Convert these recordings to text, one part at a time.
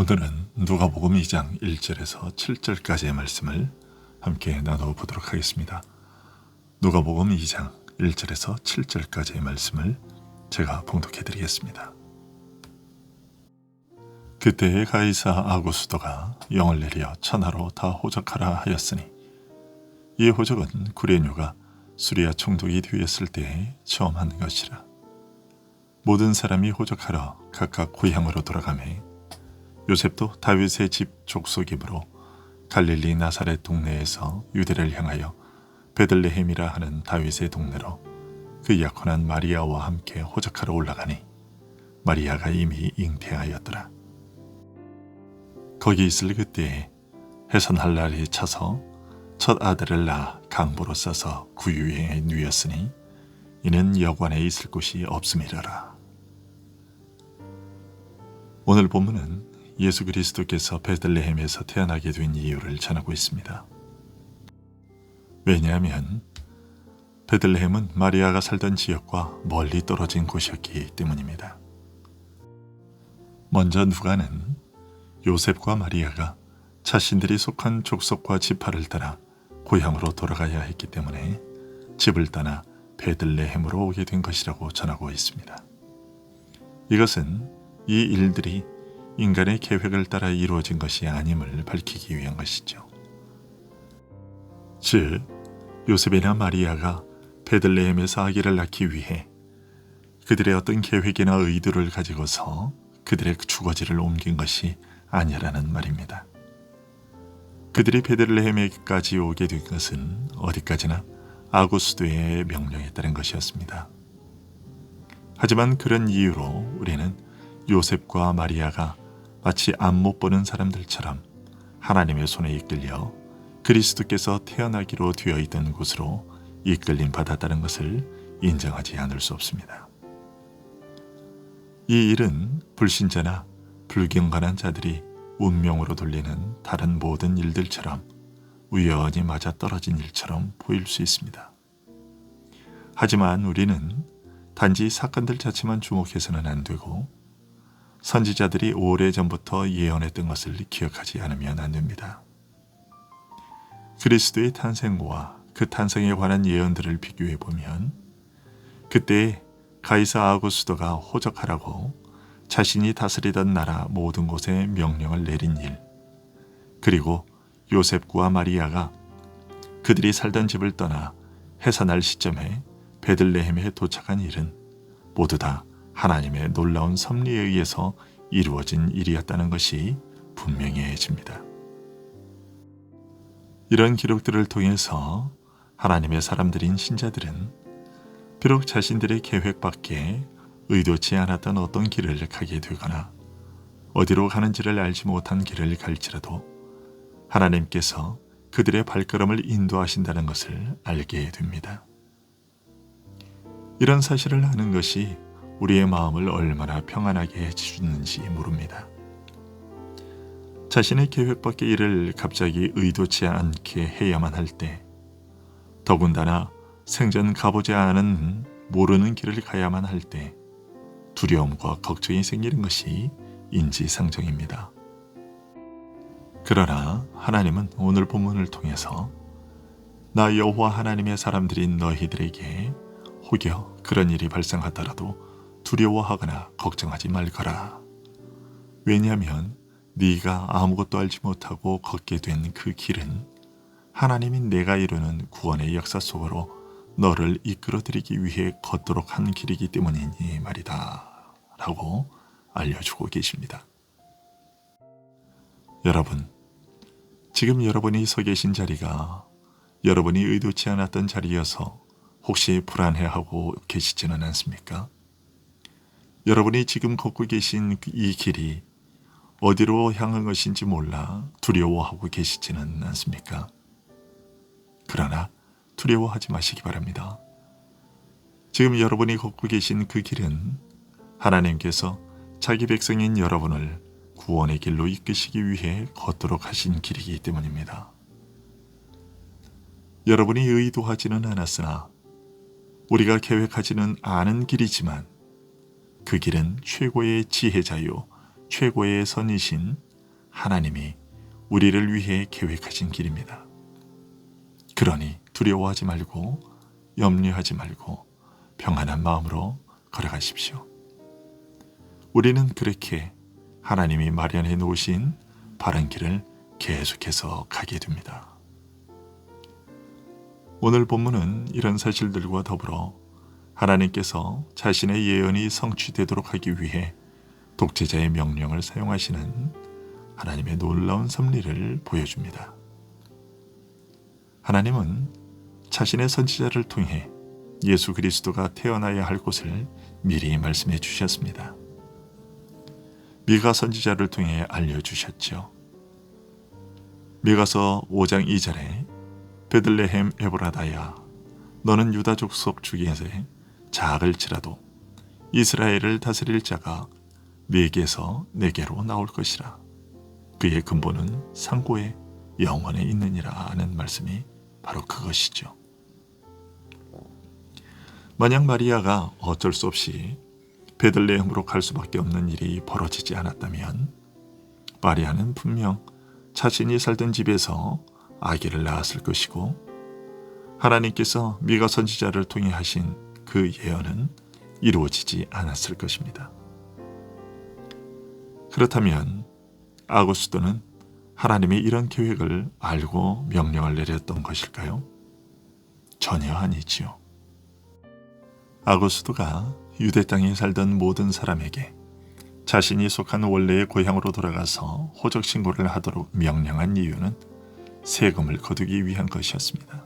오늘은 누가복음 2장 1절에서 7절까지의 말씀을 함께 나눠보도록 하겠습니다. 누가복음 2장 1절에서 7절까지의 말씀을 제가 봉독해 드리겠습니다. 그때에 가이사 아구스도가 영을 내려 천하로 다 호적하라 하였으니, 이 호적은 구레뇨가 수리아 총독이 되었을 때에 처음 한 것이라. 모든 사람이 호적하러 각각 고향으로 돌아가매 요셉도 다윗의 집 족속이므로 갈릴리 나사렛 동네에서 유대를 향하여 베들레헴이라 하는 다윗의 동네로 그 약혼한 마리아와 함께 호적하러 올라가니, 마리아가 이미 잉태하였더라. 거기 있을 그때에 해산할 날이 차서 첫 아들을 낳아 강보로 싸서 구유에 누였으니, 이는 여관에 있을 곳이 없음이라라. 오늘 본문은 예수 그리스도께서 베들레헴에서 태어나게 된 이유를 전하고 있습니다. 왜냐하면 베들레헴은 마리아가 살던 지역과 멀리 떨어진 곳이었기 때문입니다. 먼저 누가는 요셉과 마리아가 자신들이 속한 족속과 지파를 따라 고향으로 돌아가야 했기 때문에 집을 떠나 베들레헴으로 오게 된 것이라고 전하고 있습니다. 이것은 이 일들이 인간의 계획을 따라 이루어진 것이 아님을 밝히기 위한 것이죠. 즉, 요셉이나 마리아가 베들레헴에서 아기를 낳기 위해 그들의 어떤 계획이나 의도를 가지고서 그들의 주거지를 옮긴 것이 아니라는 말입니다. 그들이 베들레헴에까지 오게 된 것은 어디까지나 아구스도의 명령에 따른 것이었습니다. 하지만 그런 이유로 우리는 요셉과 마리아가 마치 앞못 보는 사람들처럼 하나님의 손에 이끌려 그리스도께서 태어나기로 되어 있던 곳으로 이끌림 받았다는 것을 인정하지 않을 수 없습니다. 이 일은 불신자나 불경건한 자들이 운명으로 돌리는 다른 모든 일들처럼 우연히 맞아떨어진 일처럼 보일 수 있습니다. 하지만 우리는 단지 사건들 자체만 주목해서는 안 되고, 선지자들이 오래전부터 예언했던 것을 기억하지 않으면 안 됩니다. 그리스도의 탄생과 그 탄생에 관한 예언들을 비교해 보면, 그때 가이사 아구스도가 호적하라고 자신이 다스리던 나라 모든 곳에 명령을 내린 일, 그리고 요셉과 마리아가 그들이 살던 집을 떠나 해산할 시점에 베들레헴에 도착한 일은 모두 다 하나님의 놀라운 섭리에 의해서 이루어진 일이었다는 것이 분명해집니다. 이런 기록들을 통해서 하나님의 사람들인 신자들은 비록 자신들의 계획 밖에 의도치 않았던 어떤 길을 가게 되거나 어디로 가는지를 알지 못한 길을 갈지라도 하나님께서 그들의 발걸음을 인도하신다는 것을 알게 됩니다. 이런 사실을 아는 것이 우리의 마음을 얼마나 평안하게 해주는지 모릅니다. 자신의 계획 밖의 일을 갑자기 의도치 않게 해야만 할 때, 더군다나 생전 가보지 않은 모르는 길을 가야만 할 때 두려움과 걱정이 생기는 것이 인지상정입니다. 그러나 하나님은 오늘 본문을 통해서 나 여호와 하나님의 사람들인 너희들에게 혹여 그런 일이 발생하더라도 두려워하거나 걱정하지 말거라. 왜냐하면 네가 아무것도 알지 못하고 걷게 된 그 길은 하나님이 내가 이루는 구원의 역사 속으로 너를 이끌어들이기 위해 걷도록 한 길이기 때문이니 말이다 라고 알려주고 계십니다. 여러분, 지금 여러분이 서 계신 자리가 여러분이 의도치 않았던 자리여서 혹시 불안해하고 계시지는 않습니까? 여러분이 지금 걷고 계신 이 길이 어디로 향한 것인지 몰라 두려워하고 계시지는 않습니까? 그러나 두려워하지 마시기 바랍니다. 지금 여러분이 걷고 계신 그 길은 하나님께서 자기 백성인 여러분을 구원의 길로 이끄시기 위해 걷도록 하신 길이기 때문입니다. 여러분이 의도하지는 않았으나 우리가 계획하지는 않은 길이지만 그 길은 최고의 지혜자요 최고의 선이신 하나님이 우리를 위해 계획하신 길입니다. 그러니 두려워하지 말고 염려하지 말고 평안한 마음으로 걸어가십시오. 우리는 그렇게 하나님이 마련해 놓으신 바른 길을 계속해서 가게 됩니다. 오늘 본문은 이런 사실들과 더불어 하나님께서 자신의 예언이 성취되도록 하기 위해 독재자의 명령을 사용하시는 하나님의 놀라운 섭리를 보여줍니다. 하나님은 자신의 선지자를 통해 예수 그리스도가 태어나야 할 곳을 미리 말씀해 주셨습니다. 미가 선지자를 통해 알려주셨죠. 미가서 5장 2절에 베들레헴 에브라다야 너는 유다 족속 중에서 작을지라도 이스라엘을 다스릴 자가 네게서 내게로 나올 것이라. 그의 근본은 상고의 영원에 있느니라 하는 말씀이 바로 그것이죠. 만약 마리아가 어쩔 수 없이 베들레헴으로 갈 수밖에 없는 일이 벌어지지 않았다면 마리아는 분명 자신이 살던 집에서 아기를 낳았을 것이고 하나님께서 미가 선지자를 통해 하신 그 예언은 이루어지지 않았을 것입니다. 그렇다면 아고스도는 하나님이 이런 계획을 알고 명령을 내렸던 것일까요? 전혀 아니지요. 아고스도가 유대 땅에 살던 모든 사람에게 자신이 속한 원래의 고향으로 돌아가서 호적 신고를 하도록 명령한 이유는 세금을 거두기 위한 것이었습니다.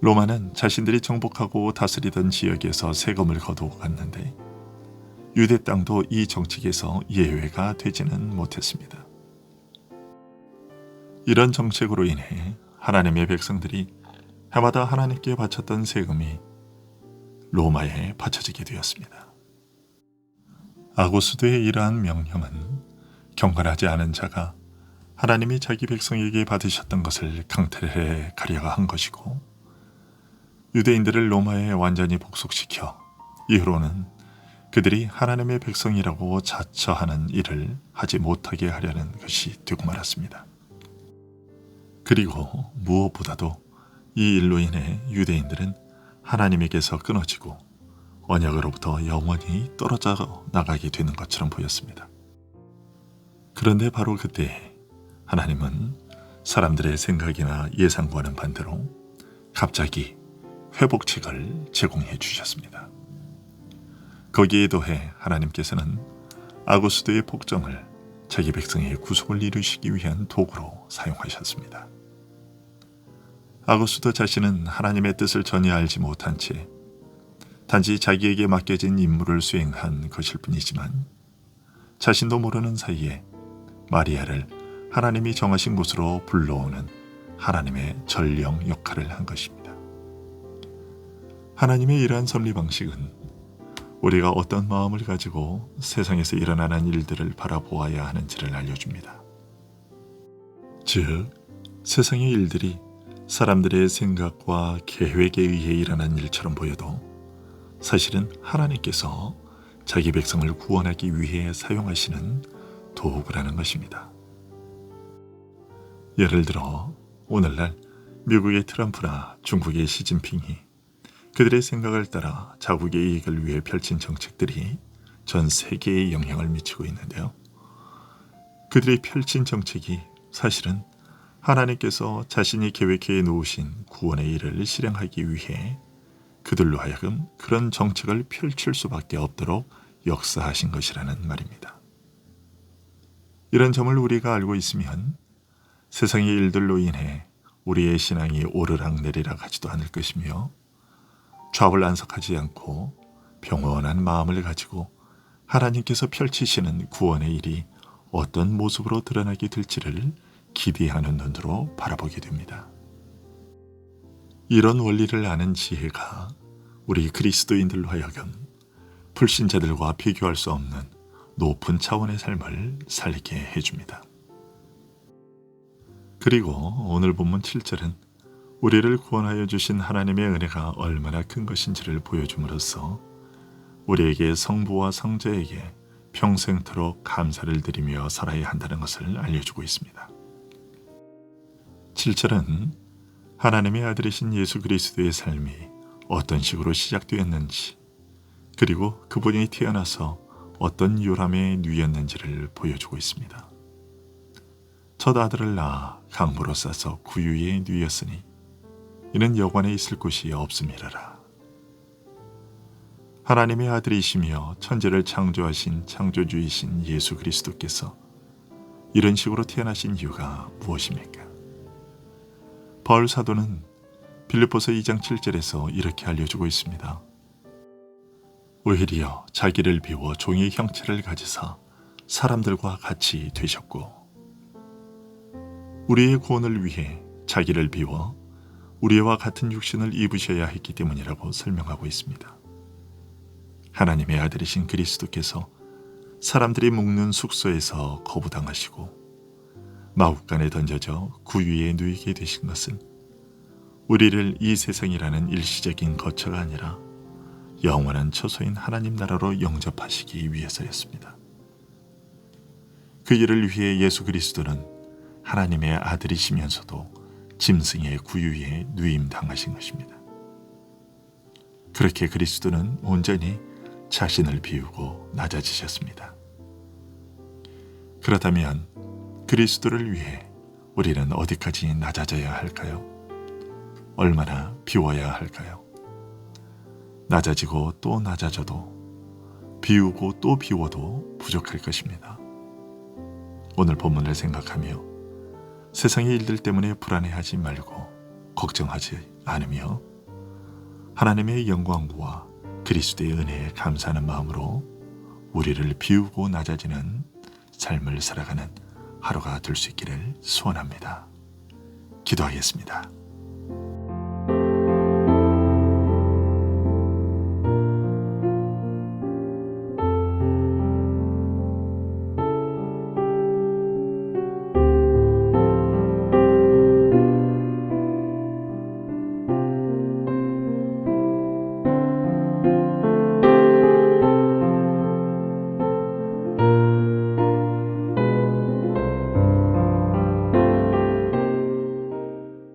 로마는 자신들이 정복하고 다스리던 지역에서 세금을 거두고 갔는데 유대 땅도 이 정책에서 예외가 되지는 못했습니다. 이런 정책으로 인해 하나님의 백성들이 해마다 하나님께 바쳤던 세금이 로마에 바쳐지게 되었습니다. 아고스도의 이러한 명령은 경건하지 않은 자가 하나님이 자기 백성에게 받으셨던 것을 강탈해 가려고 한 것이고 유대인들을 로마에 완전히 복속시켜 이후로는 그들이 하나님의 백성이라고 자처하는 일을 하지 못하게 하려는 것이 되고 말았습니다. 그리고 무엇보다도 이 일로 인해 유대인들은 하나님에게서 끊어지고 언약으로부터 영원히 떨어져 나가게 되는 것처럼 보였습니다. 그런데 바로 그때 하나님은 사람들의 생각이나 예상과는 반대로 갑자기 회복책을 제공해 주셨습니다. 거기에 더해 하나님께서는 아고스도의 복종을 자기 백성의 구속을 이루시기 위한 도구로 사용하셨습니다. 아고스도 자신은 하나님의 뜻을 전혀 알지 못한 채 단지 자기에게 맡겨진 임무를 수행한 것일 뿐이지만 자신도 모르는 사이에 마리아를 하나님이 정하신 곳으로 불러오는 하나님의 전령 역할을 한 것입니다. 하나님의 이러한 섭리 방식은 우리가 어떤 마음을 가지고 세상에서 일어나는 일들을 바라보아야 하는지를 알려줍니다. 즉, 세상의 일들이 사람들의 생각과 계획에 의해 일어난 일처럼 보여도 사실은 하나님께서 자기 백성을 구원하기 위해 사용하시는 도구라는 것입니다. 예를 들어 오늘날 미국의 트럼프나 중국의 시진핑이 그들의 생각을 따라 자국의 이익을 위해 펼친 정책들이 전 세계에 영향을 미치고 있는데요. 그들이 펼친 정책이 사실은 하나님께서 자신이 계획해 놓으신 구원의 일을 실행하기 위해 그들로 하여금 그런 정책을 펼칠 수밖에 없도록 역사하신 것이라는 말입니다. 이런 점을 우리가 알고 있으면 세상의 일들로 인해 우리의 신앙이 오르락내리락 하지도 않을 것이며 좌불안석하지 않고 평온한 마음을 가지고 하나님께서 펼치시는 구원의 일이 어떤 모습으로 드러나게 될지를 기대하는 눈으로 바라보게 됩니다. 이런 원리를 아는 지혜가 우리 그리스도인들로 하여금 불신자들과 비교할 수 없는 높은 차원의 삶을 살게 해줍니다. 그리고 오늘 본문 7절은 우리를 구원하여 주신 하나님의 은혜가 얼마나 큰 것인지를 보여줌으로써 우리에게 성부와 성자에게 평생토록 감사를 드리며 살아야 한다는 것을 알려주고 있습니다. 7절은 하나님의 아들이신 예수 그리스도의 삶이 어떤 식으로 시작되었는지, 그리고 그분이 태어나서 어떤 요람의 누이였는지를 보여주고 있습니다. 첫 아들을 낳아 강부로 싸서 구유의 누이였으니 이는 여관에 있을 곳이 없음이라라. 하나님의 아들이시며 천지를 창조하신 창조주이신 예수 그리스도께서 이런 식으로 태어나신 이유가 무엇입니까? 바울 사도는 빌립보서 2장 7절에서 이렇게 알려주고 있습니다. 오히려 자기를 비워 종의 형체를 가지사 사람들과 같이 되셨고 우리의 구원을 위해 자기를 비워 우리와 같은 육신을 입으셔야 했기 때문이라고 설명하고 있습니다. 하나님의 아들이신 그리스도께서 사람들이 묵는 숙소에서 거부당하시고 마국간에 던져져 구유에 누이게 되신 것은 우리를 이 세상이라는 일시적인 거처가 아니라 영원한 처소인 하나님 나라로 영접하시기 위해서였습니다. 그 일을 위해 예수 그리스도는 하나님의 아들이시면서도 짐승의 구유에 누임당하신 것입니다. 그렇게 그리스도는 온전히 자신을 비우고 낮아지셨습니다. 그렇다면 그리스도를 위해 우리는 어디까지 낮아져야 할까요? 얼마나 비워야 할까요? 낮아지고 또 낮아져도 비우고 또 비워도 부족할 것입니다. 오늘 본문을 생각하며 세상의 일들 때문에 불안해하지 말고 걱정하지 않으며 하나님의 영광과 그리스도의 은혜에 감사하는 마음으로 우리를 비우고 낮아지는 삶을 살아가는 하루가 될 수 있기를 소원합니다. 기도하겠습니다.